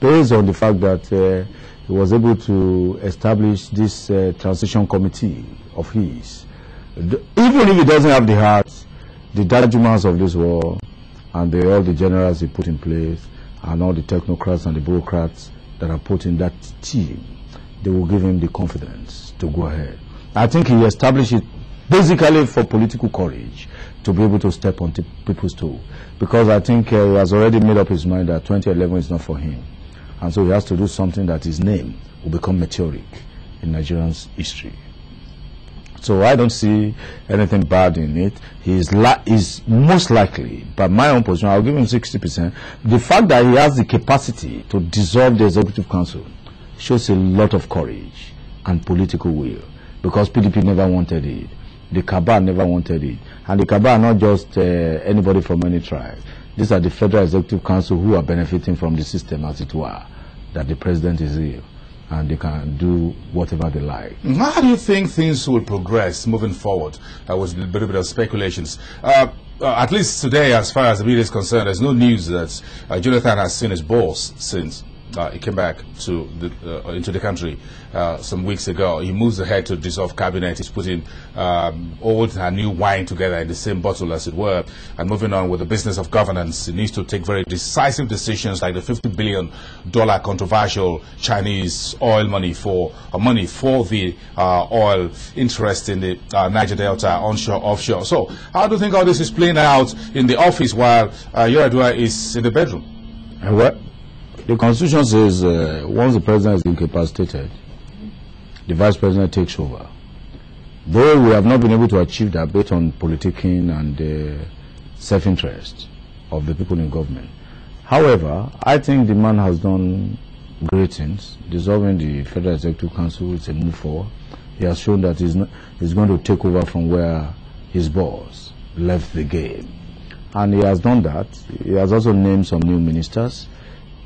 based on the fact that he was able to establish this transition committee of his. Even if he doesn't have the heart, the Dajumans of this world and all the generals he put in place and all the technocrats and the bureaucrats that are put in that team, they will give him the confidence to go ahead. I think he established it basically for political courage to be able to step on people's toes, because I think he has already made up his mind that 2011 is not for him, and so he has to do something that his name will become meteoric in Nigerian's history. So I don't see anything bad in it. He is most likely, by my own position, I'll give him 60%. The fact that he has the capacity to dissolve the Executive Council shows a lot of courage and political will, because PDP never wanted it. The cabal never wanted it. And the cabal are not just anybody from any tribe. These are the Federal Executive Council who are benefiting from the system, as it were, that the president is here and they can do whatever they like. How do you think things will progress moving forward? That was a little bit of speculations. At least today, as far as the media is concerned, there's no news that Jonathan has seen his boss since he came back to into the country some weeks ago. He moves ahead to dissolve cabinet. He's putting old and new wine together in the same bottle, as it were, and moving on with the business of governance. He needs to take very decisive decisions, like the $50 billion controversial Chinese oil money for the oil interest in the Niger Delta, onshore, offshore. So how do you think all this is playing out in the office while Yar'Adua is in the bedroom? Well, the Constitution says once the president is incapacitated, the vice president takes over. Though we have not been able to achieve that based on politicking and self-interest of the people in government. However, I think the man has done great things. Dissolving the Federal Executive Council is a move forward. He has shown that he's going to take over from where his boss left the game. And he has done that. He has also named some new ministers.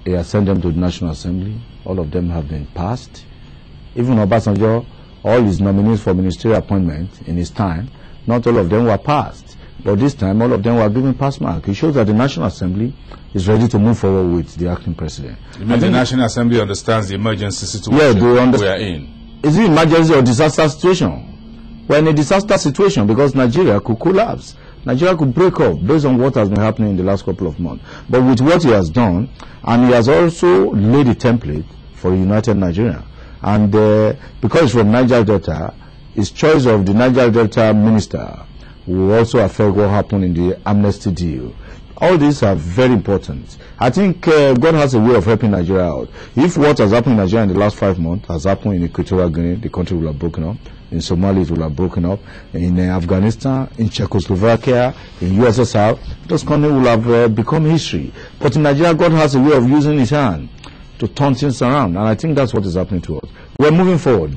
He has sent them to the National Assembly. All of them have been passed. Even Obasanjo, all his nominees for ministerial appointment in his time, not all of them were passed. But this time, all of them were given pass mark. It shows that the National Assembly is ready to move forward with the acting president. You mean the National Assembly understands the emergency situation we are in? Is it emergency or disaster situation? We're in a disaster situation because Nigeria could collapse. Nigeria could break up based on what has been happening in the last couple of months. But with what he has done, and he has also laid a template for a united Nigeria. And because it's from Niger Delta, his choice of the Niger Delta minister will also affect what happened in the amnesty deal. All these are very important. I think God has a way of helping Nigeria out. If what has happened in Nigeria in the last 5 months has happened in Equatorial Guinea, the country will have broken up. In Somalia, it will have broken up. In Afghanistan, in Czechoslovakia, in USSR, those countries will have become history. But in Nigeria, God has a way of using his hand to turn things around. And I think that's what is happening to us. We're moving forward.